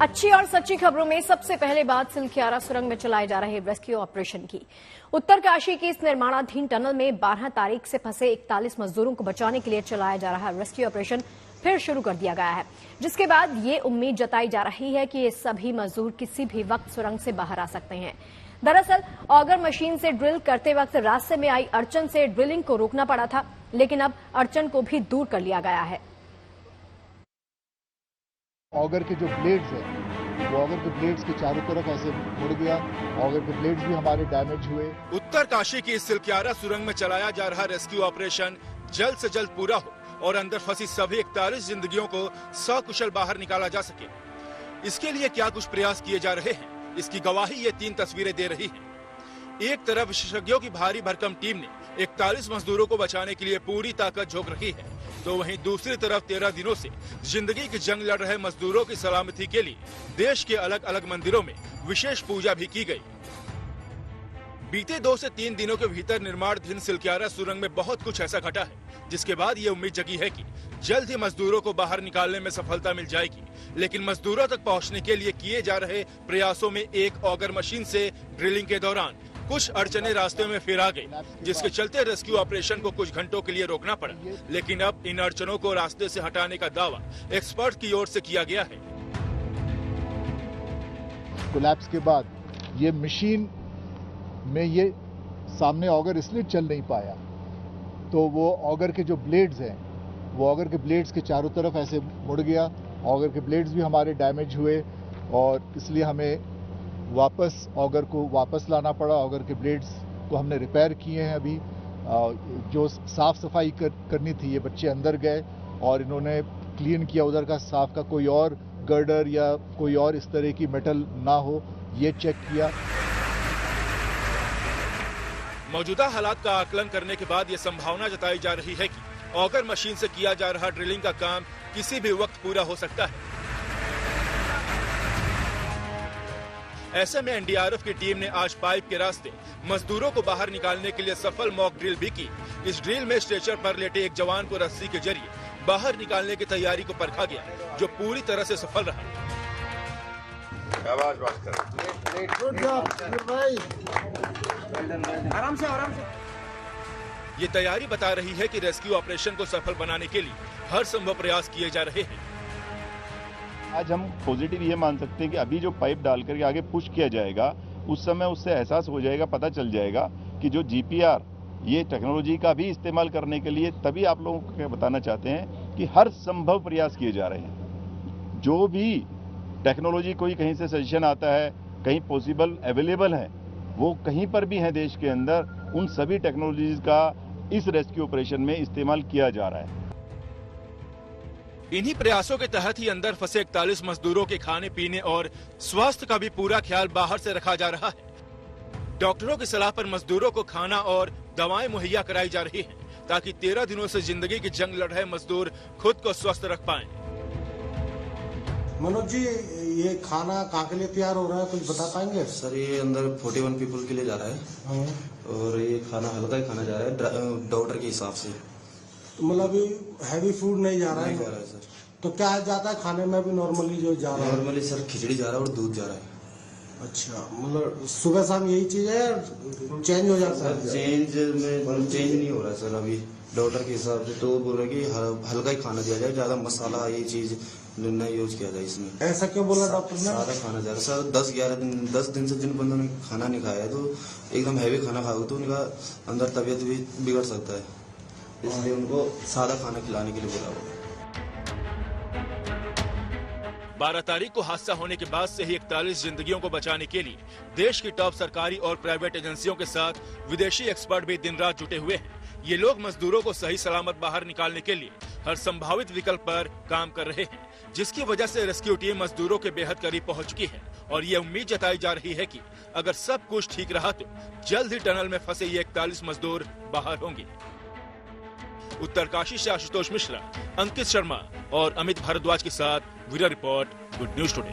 अच्छी और सच्ची खबरों में सबसे पहले बात सिलखियारा सुरंग में चलाए जा रहे रेस्क्यू ऑपरेशन की। उत्तरकाशी की इस निर्माणाधीन टनल में 12 तारीख से फंसे 41 मजदूरों को बचाने के लिए चलाया जा रहा रेस्क्यू ऑपरेशन फिर शुरू कर दिया गया है, जिसके बाद ये उम्मीद जताई जा रही है कि ये सभी मजदूर किसी भी वक्त सुरंग से बाहर आ सकते हैं। दरअसल ऑगर मशीन से ड्रिल करते वक्त रास्ते में आई अड़चन से ड्रिलिंग को रोकना पड़ा था, लेकिन अब अड़चन को भी दूर कर लिया गया है। ऑगर के जो ब्लेड्स हैं, वो ऑगर के ब्लेड्स के चारों तरफ ऐसे मुड़ गया। ऑगर के ब्लेड्स भी हमारे डैमेज हुए। उत्तरकाशी की सिलखियारा सुरंग में चलाया जा रहा रेस्क्यू ऑपरेशन जल्द से जल्द पूरा हो और अंदर फंसी सभी 41 जिंदगियों को सकुशल बाहर निकाला जा सके। इसके लिए क्या कुछ प्रयास किए जा रहे हैं, इसकी गवाही ये 3 तस्वीरें दे रही हैं। एक तरफ विशेषज्ञों की भारी भरकम टीम ने 41 मजदूरों को बचाने के लिए पूरी ताकत झोंक रखी है, तो वहीं दूसरी तरफ 13 दिनों से जिंदगी की जंग लड़ रहे मजदूरों की सलामती के लिए देश के अलग अलग मंदिरों में विशेष पूजा भी की गई। बीते 2 से 3 दिनों के भीतर निर्माणाधीन सिलखियारा सुरंग में बहुत कुछ ऐसा घटा है, जिसके बाद ये उम्मीद जगी है कि जल्द ही मजदूरों को बाहर निकालने में सफलता मिल जाएगी। लेकिन मजदूरों तक पहुंचने के लिए किए जा रहे प्रयासों में एक ऑगर मशीन से ड्रिलिंग के दौरान कुछ अड़चने रास्ते में फिर आ गई, जिसके चलते रेस्क्यू ऑपरेशन को कुछ घंटों के लिए रोकना पड़ा। लेकिन अब इन अड़चनों को रास्ते से हटाने का दावा एक्सपर्ट की ओर से किया गया है। कोलैप्स के बाद ये मशीन में ये सामने ऑगर इसलिए चल नहीं पाया, तो वो ऑगर के जो ब्लेड्स हैं, वो ऑगर के ब्लेड्स के चारों तरफ ऐसे मुड़ गया। ऑगर के ब्लेड्स भी हमारे डैमेज हुए और इसलिए हमें वापस ऑगर को वापस लाना पड़ा। ऑगर के ब्लेड्स को हमने रिपेयर किए हैं। अभी जो साफ सफाई करनी थी, ये बच्चे अंदर गए और इन्होंने क्लीन किया उधर का, साफ का कोई और गर्डर या कोई और इस तरह की मेटल ना हो, ये चेक किया। मौजूदा हालात का आकलन करने के बाद ये संभावना जताई जा रही है कि ऑगर मशीन से किया जा रहा ड्रिलिंग का काम किसी भी वक्त पूरा हो सकता है। ऐसे में एनडीआरएफ की टीम ने आज पाइप के रास्ते मजदूरों को बाहर निकालने के लिए सफल मॉक ड्रिल भी की। इस ड्रिल में स्ट्रेचर पर लेटे एक जवान को रस्सी के जरिए बाहर निकालने की तैयारी को परखा गया, जो पूरी तरह से सफल रहा। आराम से। ये तैयारी बता रही है कि रेस्क्यू ऑपरेशन को सफल बनाने के लिए हर संभव प्रयास किए जा रहे हैं। आज हम पॉजिटिव ये मान सकते हैं कि अभी जो पाइप डालकर के आगे पुश किया जाएगा, उस समय उससे एहसास हो जाएगा, पता चल जाएगा कि जो जीपीआर ये टेक्नोलॉजी का भी इस्तेमाल करने के लिए, तभी आप लोगों को बताना चाहते हैं कि हर संभव प्रयास किए जा रहे हैं। जो भी टेक्नोलॉजी कोई कहीं से सजेशन आता है, कहीं पॉसिबल अवेलेबल है, वो कहीं पर भी है देश के अंदर, उन सभी टेक्नोलॉजीज का इस रेस्क्यू ऑपरेशन में इस्तेमाल किया जा रहा है। इन्हीं प्रयासों के तहत ही अंदर फंसे 41 मजदूरों के खाने पीने और स्वास्थ्य का भी पूरा ख्याल बाहर से रखा जा रहा है। डॉक्टरों की सलाह पर मजदूरों को खाना और दवाएं मुहैया कराई जा रही हैं, ताकि 13 दिनों से जिंदगी की जंग लड़ रहे मजदूर खुद को स्वस्थ रख पाएं। मनोज जी, ये खाना कहाँ के लिए तैयार हो रहा है, कुछ बता पाएंगे? सर, ये अंदर 41 पीपल के लिए जा रहा है और ये खाना हल्का ही खाना जा रहा है डॉक्टर के हिसाब से। तो मतलब हैवी फूड नहीं जा रहा है? नहीं जा रहा है सर। तो क्या जाता है खाने में भी नॉर्मली जो जा रहा है? नॉर्मली सर खिचड़ी जा रहा है और दूध जा रहा है। अच्छा, मतलब सुबह शाम यही चीज है, चेंज हो जाता है? चेंज नहीं हो रहा है सर अभी डॉक्टर के हिसाब से। तो बोल रहे कि हल्का ही खाना दिया जाए, ज्यादा मसाला ये चीज न यूज किया जाए इसमें। ऐसा क्यों बोला डॉक्टर ने? सादा खाना जा रहा है सर। 10 दिन से जिन बंदों ने खाना नहीं खाया है, तो एकदम हैवी खाना खाओगे तो उनका अंदर तबीयत भी बिगड़ सकता है, इसलिए उनको सादा खाना खिलाने के लिए बोला हुआ है। 12 तारीख को हादसा होने के बाद से ही 41 जिंदगियों को बचाने के लिए देश की टॉप सरकारी और प्राइवेट एजेंसियों के साथ विदेशी एक्सपर्ट भी दिन रात जुटे हुए हैं। ये लोग मजदूरों को सही सलामत बाहर निकालने के लिए हर संभावित विकल्प पर काम कर रहे हैं, जिसकी वजह से रेस्क्यू टीम मजदूरों के बेहद करीब पहुंच चुकी है और ये उम्मीद जताई जा रही है कि अगर सब कुछ ठीक रहा तो जल्द ही टनल में फंसे ये 41 मजदूर बाहर होंगे। उत्तरकाशी से आशुतोष मिश्रा, अंकित शर्मा और अमित भारद्वाज के साथ bureau report, good news today.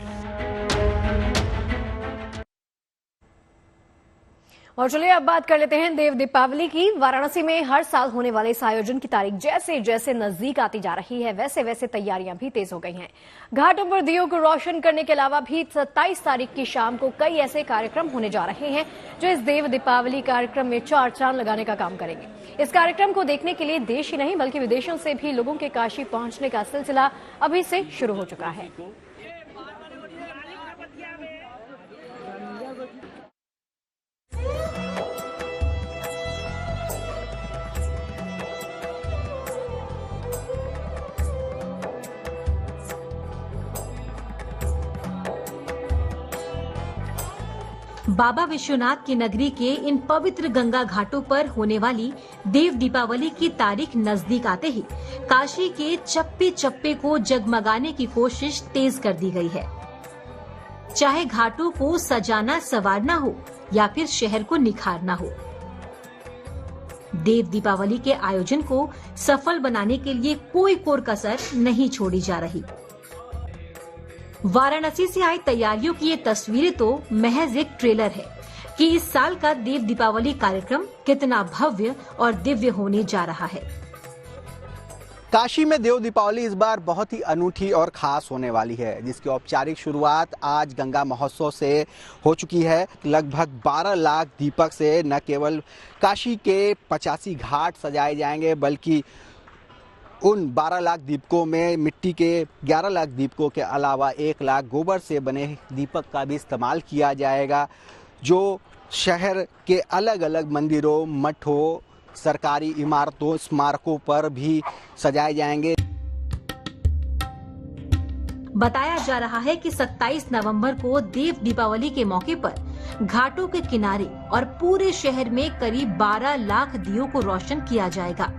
और चलिए अब बात कर लेते हैं देव दीपावली की। वाराणसी में हर साल होने वाले इस आयोजन की तारीख जैसे जैसे नजदीक आती जा रही है, वैसे वैसे तैयारियां भी तेज हो गई हैं। घाटों पर दियों को रोशन करने के अलावा भी 27 तारीख की शाम को कई ऐसे कार्यक्रम होने जा रहे हैं जो इस देव दीपावली कार्यक्रम में चार चांद लगाने का काम करेंगे। इस कार्यक्रम को देखने के लिए देश ही नहीं बल्कि विदेशों से भी लोगों के काशी पहुंचने का सिलसिला अभी से शुरू हो चुका है। बाबा विश्वनाथ की नगरी के इन पवित्र गंगा घाटों पर होने वाली देव दीपावली की तारीख नजदीक आते ही काशी के चप्पे चप्पे को जगमगाने की कोशिश तेज कर दी गई है। चाहे घाटों को सजाना संवारना हो या फिर शहर को निखारना हो, देव दीपावली के आयोजन को सफल बनाने के लिए कोई कोर कसर नहीं छोड़ी जा रही। वाराणसी से आई तैयारियों की ये तस्वीरें तो महज एक ट्रेलर है कि इस साल का देव दीपावली कार्यक्रम कितना भव्य और दिव्य होने जा रहा है। काशी में देव दीपावली इस बार बहुत ही अनूठी और खास होने वाली है, जिसकी औपचारिक शुरुआत आज गंगा महोत्सव से हो चुकी है। लगभग 12 लाख दीपक से न केवल काशी के 85 घाट सजाए जाएंगे बल्कि उन 12 लाख दीपकों में मिट्टी के 11 लाख दीपकों के अलावा 1 लाख गोबर से बने दीपक का भी इस्तेमाल किया जाएगा, जो शहर के अलग अलग मंदिरों, मठों, सरकारी इमारतों, स्मारकों पर भी सजाए जाएंगे। बताया जा रहा है कि 27 नवंबर को देव दीपावली के मौके पर घाटों के किनारे और पूरे शहर में करीब 12 लाख दियों को रोशन किया जाएगा।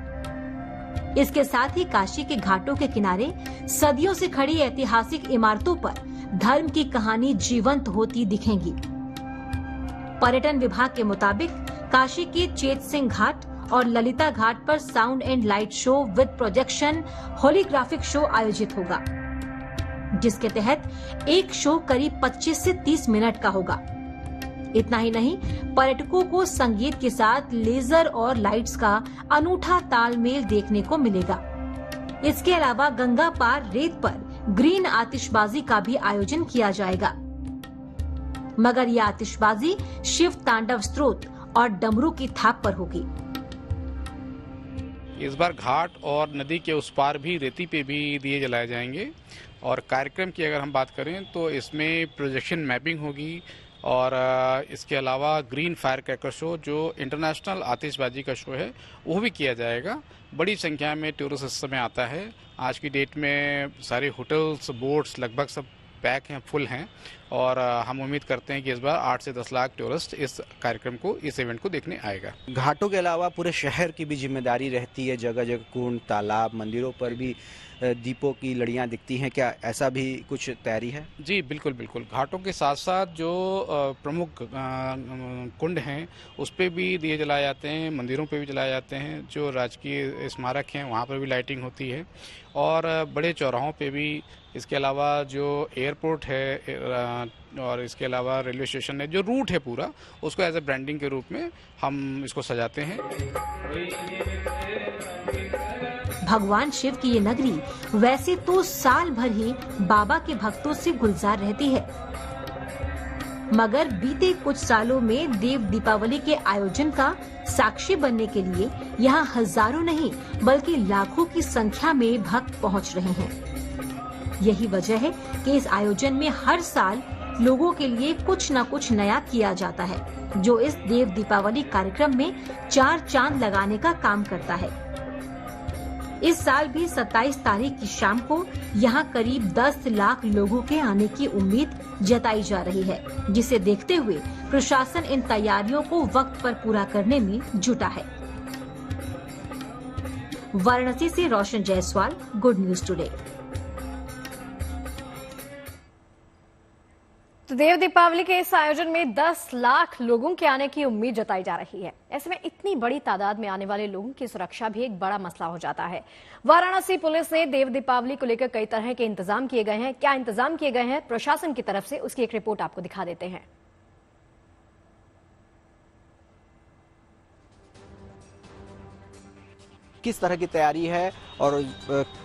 इसके साथ ही काशी के घाटों के किनारे सदियों से खड़ी ऐतिहासिक इमारतों पर धर्म की कहानी जीवंत होती दिखेंगी। पर्यटन विभाग के मुताबिक काशी के चेत सिंह घाट और ललिता घाट पर sound and light show with projection holographic show आयोजित होगा, जिसके तहत एक शो करीब 25 से 30 मिनट का होगा। इतना ही नहीं, पर्यटकों को संगीत के साथ लेजर और लाइट्स का अनूठा तालमेल देखने को मिलेगा। इसके अलावा गंगा पार रेत पर ग्रीन आतिशबाजी का भी आयोजन किया जाएगा, मगर यह आतिशबाजी शिव तांडव स्तोत्र और डमरू की थाप पर होगी। इस बार घाट और नदी के उस पार भी रेती पे भी दिए जलाए जाएंगे। और कार्यक्रम की अगर हम बात करें तो इसमें प्रोजेक्शन मैपिंग होगी और इसके अलावा ग्रीन फायर क्रैकर शो, जो इंटरनेशनल आतिशबाजी का शो है, वो भी किया जाएगा। बड़ी संख्या में टूरिस्ट इस समय आता है। आज की डेट में सारे होटल्स, बोट्स लगभग सब पैक हैं, फुल हैं और हम उम्मीद करते हैं कि इस बार 8 से 10 लाख टूरिस्ट इस कार्यक्रम को, इस इवेंट को देखने आएगा। घाटों के अलावा पूरे शहर की भी जिम्मेदारी रहती है, जगह जगह कुंड, तालाब, मंदिरों पर भी दीपों की लड़ियां दिखती हैं। क्या ऐसा भी कुछ तैयारी है? जी बिल्कुल बिल्कुल। घाटों के साथ साथ जो प्रमुख कुंड हैं उस पे भी दिए जलाए जाते हैं, मंदिरों पे भी जलाए जाते हैं, जो राजकीय स्मारक हैं वहाँ पर भी लाइटिंग होती है और बड़े चौराहों पे भी। इसके अलावा जो एयरपोर्ट है और इसके अलावा रेलवे स्टेशन है, जो रूट है पूरा, उसको एज ए ब्रांडिंग के रूप में हम इसको सजाते हैं। भगवान शिव की ये नगरी वैसे तो साल भर ही बाबा के भक्तों से गुलजार रहती है, मगर बीते कुछ सालों में देव दीपावली के आयोजन का साक्षी बनने के लिए यहाँ हजारों नहीं बल्कि लाखों की संख्या में भक्त पहुँच रहे हैं। यही वजह है कि इस आयोजन में हर साल लोगों के लिए कुछ न कुछ नया किया जाता है, जो इस देव दीपावली कार्यक्रम में चार चांद लगाने का काम करता है। इस साल भी 27 तारीख की शाम को यहाँ करीब 10 लाख लोगों के आने की उम्मीद जताई जा रही है, जिसे देखते हुए प्रशासन इन तैयारियों को वक्त पर पूरा करने में जुटा है। वाराणसी से रोशन जायसवाल, गुड न्यूज टुडे। तो देव दीपावली के इस आयोजन में 10 लाख लोगों के आने की उम्मीद जताई जा रही है। ऐसे में इतनी बड़ी तादाद में आने वाले लोगों की सुरक्षा भी एक बड़ा मसला हो जाता है। वाराणसी पुलिस ने देव दीपावली को लेकर कई तरह के इंतजाम किए गए हैं। क्या इंतजाम किए गए हैं प्रशासन की तरफ से, उसकी एक रिपोर्ट आपको दिखा देते हैं। किस तरह की तैयारी है और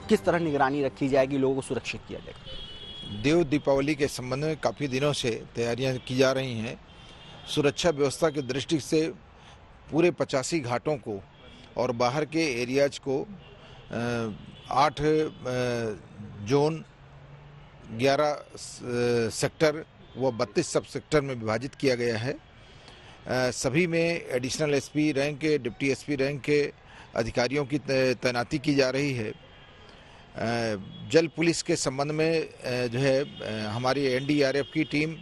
किस तरह निगरानी रखी जाएगी, लोगों को सुरक्षित किया जाएगा। देव दीपावली के संबंध में काफ़ी दिनों से तैयारियां की जा रही हैं। सुरक्षा व्यवस्था की दृष्टि से पूरे 85 घाटों को और बाहर के एरियाज को 8 जोन, 11 सेक्टर व 32 सब सेक्टर में विभाजित किया गया है। सभी में एडिशनल एसपी रैंक के, डिप्टी एसपी रैंक के अधिकारियों की तैनाती की जा रही है। जल पुलिस के संबंध में जो है हमारी एनडीआरएफ की टीम,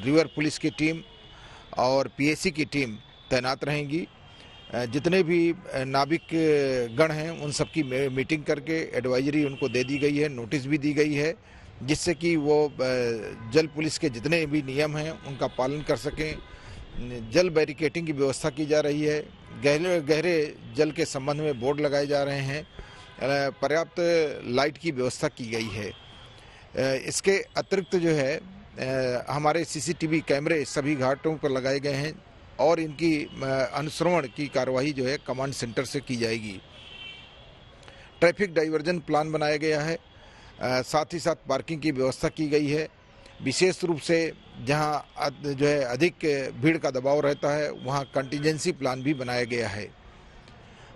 रिवर पुलिस की टीम और पीएसी की टीम तैनात रहेंगी। जितने भी नाविक गण हैं उन सबकी मीटिंग करके एडवाइजरी उनको दे दी गई है, नोटिस भी दी गई है, जिससे कि वो जल पुलिस के जितने भी नियम हैं उनका पालन कर सकें। जल बैरिकेटिंग की व्यवस्था की जा रही है। गहरे जल के संबंध में बोर्ड लगाए जा रहे हैं। पर्याप्त लाइट की व्यवस्था की गई है। इसके अतिरिक्त जो है हमारे सीसीटीवी कैमरे सभी घाटों पर लगाए गए हैं और इनकी अनुश्रवण की कार्रवाई जो है कमांड सेंटर से की जाएगी। ट्रैफिक डाइवर्जन प्लान बनाया गया है। साथ ही साथ पार्किंग की व्यवस्था की गई है। विशेष रूप से जहां जो है अधिक भीड़ का दबाव रहता है वहां कंटीजेंसी प्लान भी बनाया गया है।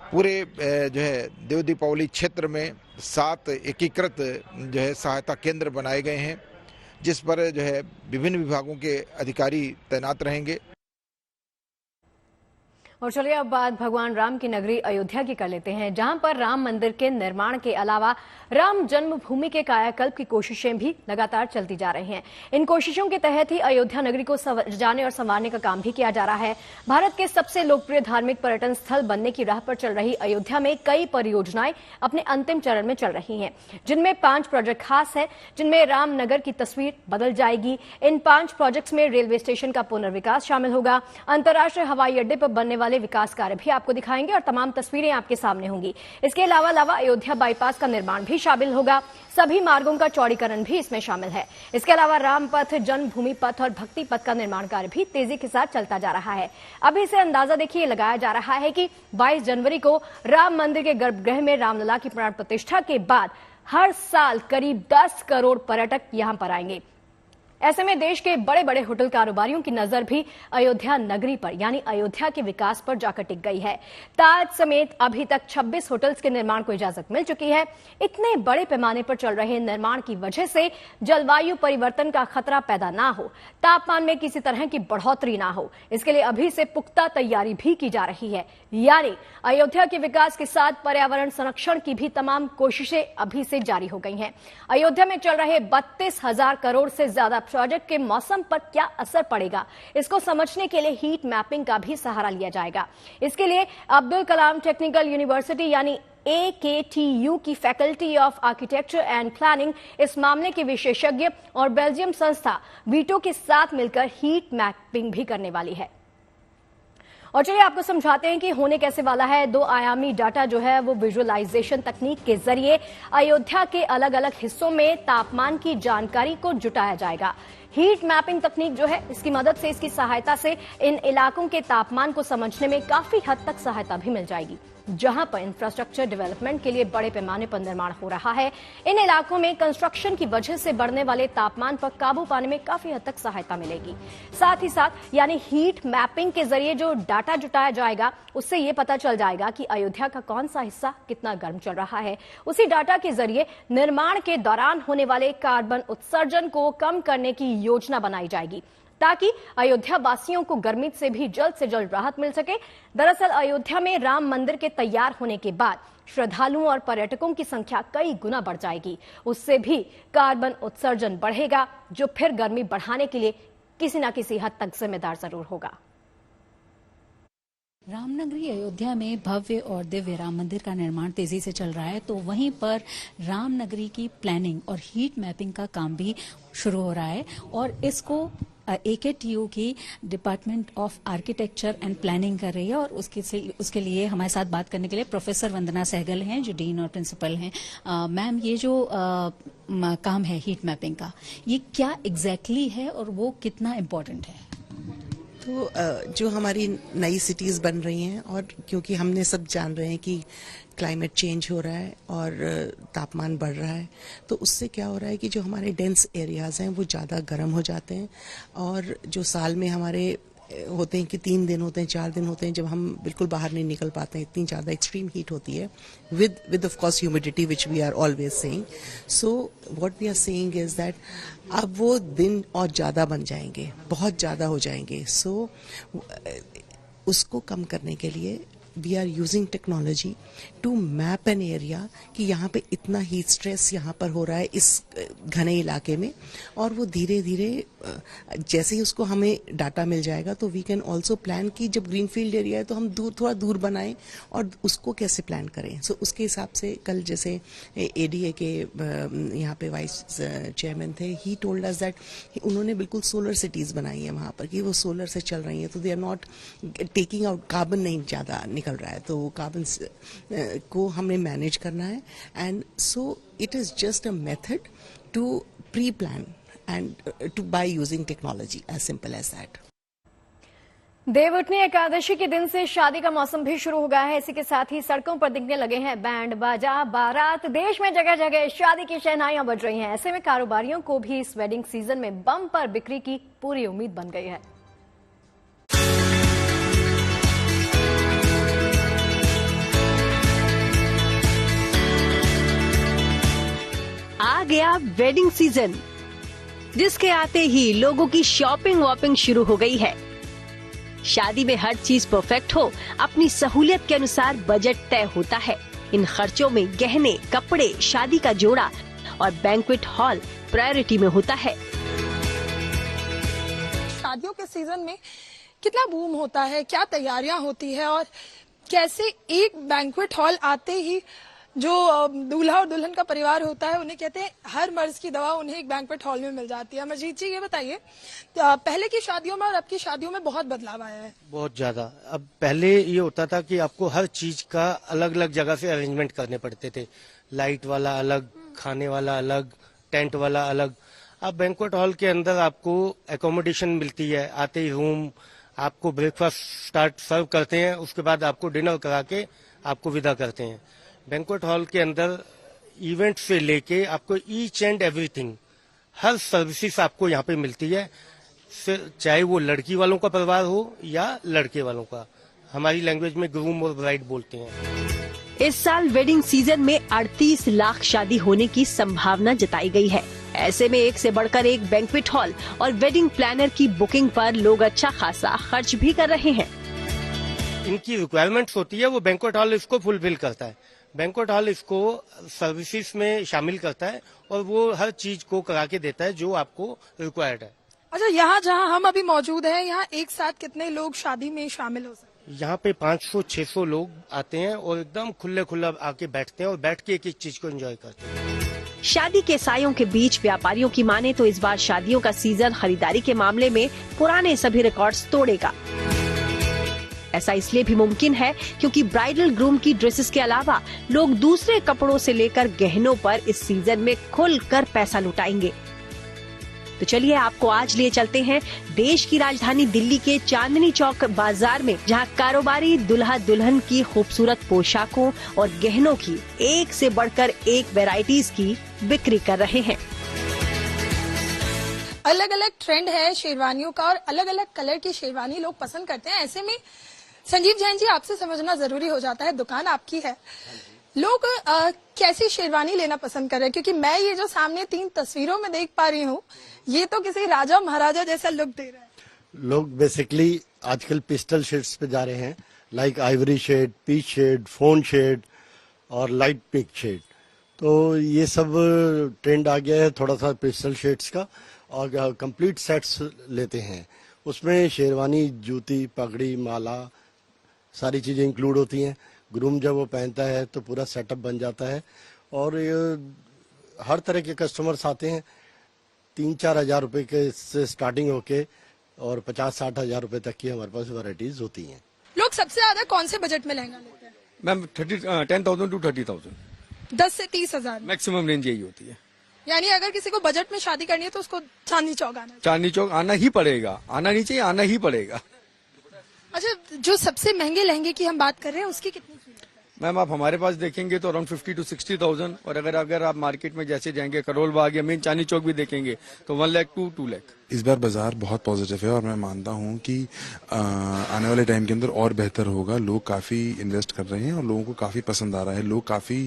पूरे जो है देव दीपावली क्षेत्र में 7 एकीकृत जो है सहायता केंद्र बनाए गए हैं, जिस पर जो है विभिन्न विभागों के अधिकारी तैनात रहेंगे। और चलिए अब बात भगवान राम की नगरी अयोध्या की कर लेते हैं, जहां पर राम मंदिर के निर्माण के अलावा राम जन्मभूमि के कायाकल्प की कोशिशें भी लगातार चलती जा रही हैं। इन कोशिशों के तहत ही अयोध्या नगरी को सजाने और संवारने का काम भी किया जा रहा है। भारत के सबसे लोकप्रिय धार्मिक पर्यटन स्थल बनने की राह पर चल रही अयोध्या में कई परियोजनाएं अपने अंतिम चरण में चल रही हैं, जिनमें 5 प्रोजेक्ट खास है, जिनमें रामनगर की तस्वीर बदल जाएगी। इन 5 प्रोजेक्ट्स में रेलवे स्टेशन का पुनर्विकास शामिल होगा। अंतर्राष्ट्रीय हवाई अड्डे पर बनने वाले विकास कार्य भी आपको दिखाएंगे और तमाम तस्वीरें आपके सामने होंगी। इसके अलावा अयोध्या बाईपास का निर्माण भी शामिल होगा। सभी मार्गों का चौड़ीकरण भी इसमें शामिल है। इसके अलावा राम पथ, जन्मभूमि पथ और भक्ति पथ का निर्माण कार्य भी तेजी के साथ चलता जा रहा है। अभी से अंदाजा देखिए लगाया जा रहा है कि 22 जनवरी को राम मंदिर के गर्भगृह में रामलला की प्राण प्रतिष्ठा के बाद हर साल करीब 10 करोड़ पर्यटक यहां पर आएंगे। ऐसे में देश के बड़े बड़े होटल कारोबारियों की नजर भी अयोध्या नगरी पर यानी अयोध्या के विकास पर जाकर टिक गई है। ताज समेत अभी तक 26 होटल्स के निर्माण को इजाजत मिल चुकी है। इतने बड़े पैमाने पर चल रहे निर्माण की वजह से जलवायु परिवर्तन का खतरा पैदा ना हो, तापमान में किसी तरह की बढ़ोतरी ना हो, इसके लिए अभी से पुख्ता तैयारी भी की जा रही है। यानी अयोध्या के विकास के साथ पर्यावरण संरक्षण की भी तमाम कोशिशें अभी से जारी हो गई हैं। अयोध्या में चल रहे 32,000 करोड़ से ज्यादा प्रोजेक्ट के मौसम पर क्या असर पड़ेगा, इसको समझने के लिए हीट मैपिंग का भी सहारा लिया जाएगा। इसके लिए अब्दुल कलाम टेक्निकल यूनिवर्सिटी यानी AKTU की faculty of architecture and planning इस मामले के विशेषज्ञ और बेल्जियम संस्था वीटो के साथ मिलकर हीट मैपिंग भी करने वाली है। और चलिए आपको समझाते हैं कि होने कैसे वाला है। 2 आयामी डाटा जो है वो विजुअलाइजेशन तकनीक के जरिए अयोध्या के अलग अलग हिस्सों में तापमान की जानकारी को जुटाया जाएगा। हीट मैपिंग तकनीक जो है इसकी मदद से, इसकी सहायता से इन इलाकों के तापमान को समझने में काफी हद तक सहायता भी मिल जाएगी। जहां पर इंफ्रास्ट्रक्चर डेवलपमेंट के लिए बड़े पैमाने पर निर्माण हो रहा है, इन इलाकों में कंस्ट्रक्शन की वजह से बढ़ने वाले तापमान पर काबू पाने में काफी हद तक सहायता मिलेगी। साथ ही साथ यानी हीट मैपिंग के जरिए जो डाटा जुटाया जाएगा उससे ये पता चल जाएगा कि अयोध्या का कौन सा हिस्सा कितना गर्म चल रहा है। उसी डाटा के जरिए निर्माण के दौरान होने वाले कार्बन उत्सर्जन को कम करने की योजना बनाई जाएगी, ताकि अयोध्या वासियों को गर्मी से भी जल्द से जल्द राहत मिल सके। दरअसल अयोध्या में राम मंदिर के तैयार होने के बाद श्रद्धालुओं और पर्यटकों की संख्या कई गुना बढ़ जाएगी। उससे भी कार्बन उत्सर्जन बढ़ेगा, जो फिर गर्मी बढ़ाने के लिए किसी न किसी हद तक जिम्मेदार जरूर होगा। रामनगरी अयोध्या में भव्य और दिव्य राम मंदिर का निर्माण तेजी से चल रहा है, तो वहीं पर रामनगरी की प्लानिंग और हीट मैपिंग का काम भी शुरू हो रहा है और इसको AKTU की department of architecture and planning कर रही है। और उसके लिए हमारे साथ बात करने के लिए प्रोफेसर वंदना सहगल हैं, जो डीन और प्रिंसिपल हैं। मैम, ये जो काम है हीट मैपिंग का, ये क्या एग्जैक्टली है और वो कितना इम्पोर्टेंट है? तो जो हमारी नई सिटीज़ बन रही हैं, और क्योंकि हमने सब जान रहे हैं कि क्लाइमेट चेंज हो रहा है और तापमान बढ़ रहा है, तो उससे क्या हो रहा है कि जो हमारे डेंस एरियाज़ हैं वो ज़्यादा गर्म हो जाते हैं, और जो साल में हमारे होते हैं कि 3 दिन होते हैं, 4 दिन होते हैं जब हम बिल्कुल बाहर नहीं निकल पाते हैं, इतनी ज़्यादा एक्सट्रीम हीट होती है with of course humidity which we are always saying. So what we are saying is that अब वो दिन और ज़्यादा बन जाएंगे, बहुत ज़्यादा हो जाएंगे. सो उसको कम करने के लिए we are using technology to map an area कि यहाँ पे इतना हीट स्ट्रेस यहाँ पर हो रहा है इस घने इलाके में, और वो धीरे धीरे जैसे ही उसको हमें डाटा मिल जाएगा तो वी कैन ऑल्सो प्लान कि जब ग्रीनफील्ड एरिया है तो हम थोड़ा दूर बनाएं और उसको कैसे प्लान करें. सो उसके हिसाब से कल जैसे एडीए के यहाँ पे वाइस चेयरमैन थे, ही टोल्ड अस दैट उन्होंने बिल्कुल सोलर सिटीज़ बनाई है वहाँ पर कि वो सोलर से चल रही हैं, तो they are not taking out carbon, नहीं ज़्यादा निकल रहा है, तो वो कार्बन को हमें मैनेज करना है. And so it is just a method to pre plan and by using technology, as simple as that. Devuthani Ekadashi के दिन से शादी का मौसम भी शुरू हो गया है. इसी के साथ ही सड़कों पर दिखने लगे हैं बैंड बाजा बारात. देश में जगह जगह शादी की शहनाइयां बज रही हैं. ऐसे में कारोबारियों को भी इस वेडिंग सीजन में बम्पर बिक्री की पूरी उम्मीद बन गई है. आ गया वेडिंग सीजन, जिसके आते ही लोगों की शॉपिंग वॉपिंग शुरू हो गई है. शादी में हर चीज परफेक्ट हो, अपनी सहूलियत के अनुसार बजट तय होता है. इन खर्चों में गहने, कपड़े, शादी का जोड़ा और बैंक्वेट हॉल प्रायोरिटी में होता है. शादियों के सीजन में कितना बूम होता है, क्या तैयारियां होती है, और कैसे एक बैंक्वेट हॉल आते ही जो दूल्हा और दुल्हन का परिवार होता है उन्हें कहते हैं हर मर्ज की दवा उन्हें एक बैंक्वेट हॉल में मिल जाती है. अमरजीत जी, ये बताइए, पहले की शादियों में और अब की शादियों में बहुत बदलाव आया है. बहुत ज्यादा. अब पहले ये होता था कि आपको हर चीज का अलग अलग जगह से अरेंजमेंट करने पड़ते थे. लाइट वाला अलग, खाने वाला अलग, टेंट वाला अलग. अब बैंक्वेट हॉल के अंदर आपको एकोमोडेशन मिलती है. आते ही रूम, आपको ब्रेकफास्ट सर्व करते हैं, उसके बाद आपको डिनर करा के आपको विदा करते हैं. बैंक्वेट हॉल के अंदर इवेंट से लेके आपको each and everything, her services आपको यहाँ पे मिलती है, चाहे वो लड़की वालों का परिवार हो या लड़के वालों का. हमारी लैंग्वेज में ग्रूम और ब्राइड बोलते हैं. इस साल वेडिंग सीजन में 38 लाख शादी होने की संभावना जताई गई है. ऐसे में एक से बढ़कर एक बैंक्वेट हॉल और वेडिंग प्लानर की बुकिंग पर लोग अच्छा खासा खर्च भी कर रहे हैं. इनकी रिक्वायरमेंट्स होती है, वो बैंक्वेट हॉल इसको फुलफिल करता है. बैंक्वेट हॉल इसको सर्विसेज में शामिल करता है और वो हर चीज को करा के देता है जो आपको रिक्वायर्ड है. अच्छा, यहाँ जहाँ हम अभी मौजूद हैं, यहाँ एक साथ कितने लोग शादी में शामिल हो सकते हैं? यहाँ पे 500-600 लोग आते हैं और एकदम खुला आके बैठते हैं और बैठ के एक एक चीज को एंजॉय करते हैं. शादी के सायों के बीच व्यापारियों की माने तो इस बार शादियों का सीजन खरीदारी के मामले में पुराने सभी रिकॉर्ड्स तोड़ेगा. ऐसा इसलिए भी मुमकिन है क्योंकि ब्राइडल ग्रूम की ड्रेसेस के अलावा लोग दूसरे कपड़ों से लेकर गहनों पर इस सीजन में खुलकर पैसा लुटाएंगे. तो चलिए आपको आज लिए चलते हैं देश की राजधानी दिल्ली के चांदनी चौक बाजार में, जहां कारोबारी दुल्हा दुल्हन की खूबसूरत पोशाकों और गहनों की एक से बढ़कर एक वैरायटीज की बिक्री कर रहे हैं. अलग अलग ट्रेंड है शेरवानियों का और अलग अलग कलर की शेरवानी लोग पसंद करते हैं. ऐसे में संजीव जैन जी, आपसे समझना जरूरी हो जाता है, दुकान आपकी है, लोग कैसी शेरवानी लेना पसंद कर रहे हैं? क्योंकि मैं ये जो सामने 3 तस्वीरों में देख पा रही हूँ, ये तो किसी राजा महाराजा जैसा लुक दे रहा है. लोग बेसिकली आजकल पिस्टल शेड्स पे जा रहे हैं, like ivory shade, peach shade, fawn shade और लाइट पिंक शेड. तो ये सब ट्रेंड आ गया है थोड़ा सा पिस्टल शेड्स का, और कंप्लीट सेट्स लेते हैं. उसमें शेरवानी, जूती, पगड़ी, माला, सारी चीजें इंक्लूड होती हैं. ग्रूम जब वो पहनता है तो पूरा सेटअप बन जाता है. और हर तरह के कस्टमर्स आते हैं. 3-4 हज़ार रुपए के से स्टार्टिंग होके और 50-60 हज़ार रुपए तक की हमारे पास वैरायटीज होती हैं. लोग सबसे ज्यादा कौन से बजट में लहंगा लेते हैं? Ma'am 10,000 to 30,000. 10 से 30 हजार मैक्सिमम रेंज यही होती है. यानी अगर किसी को बजट में शादी करनी है तो उसको चांदनी चौक आना है. चांदनी चौक आना ही पड़ेगा. आना नहीं चाहिए, आना ही पड़ेगा. अच्छा, जो सबसे महंगे लहंगे की हम बात कर रहे हैं उसकी कितनी कीमत? मैम आप हमारे पास देखेंगे तो अराउंड 50 to 60,000 और अगर आप मार्केट में जैसे जाएंगे करोल बाग या मेन चांदनी चौक भी देखेंगे तो 1 लाख to 2 लाख। इस बार बाजार बहुत पॉजिटिव है और मैं मानता हूं कि आने वाले टाइम के अंदर और बेहतर होगा। लोग काफ़ी इन्वेस्ट कर रहे हैं और लोगों को काफ़ी पसंद आ रहा है। लोग काफ़ी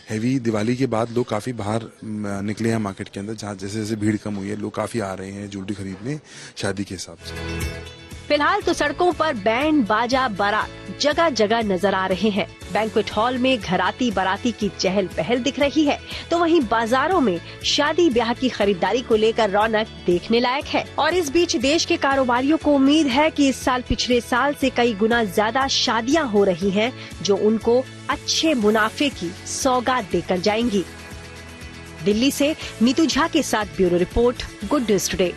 हैवी दिवाली के बाद लोग काफ़ी बाहर निकले हैं मार्केट के अंदर, जहाँ जैसे जैसे भीड़ कम हुई है लोग काफ़ी आ रहे हैं ज्वेलरी खरीदने शादी के हिसाब से। फिलहाल तो सड़कों पर बैंड बाजा बारात जगह जगह नजर आ रहे हैं। बैंक्वेट हॉल में घराती बाराती की चहल पहल दिख रही है, तो वहीं बाजारों में शादी ब्याह की खरीदारी को लेकर रौनक देखने लायक है। और इस बीच देश के कारोबारियों को उम्मीद है कि इस साल पिछले साल से कई गुना ज्यादा शादियां हो रही हैं, जो उनको अच्छे मुनाफे की सौगात देकर जाएंगी। दिल्ली से नीतू झा के साथ bureau report, good news today.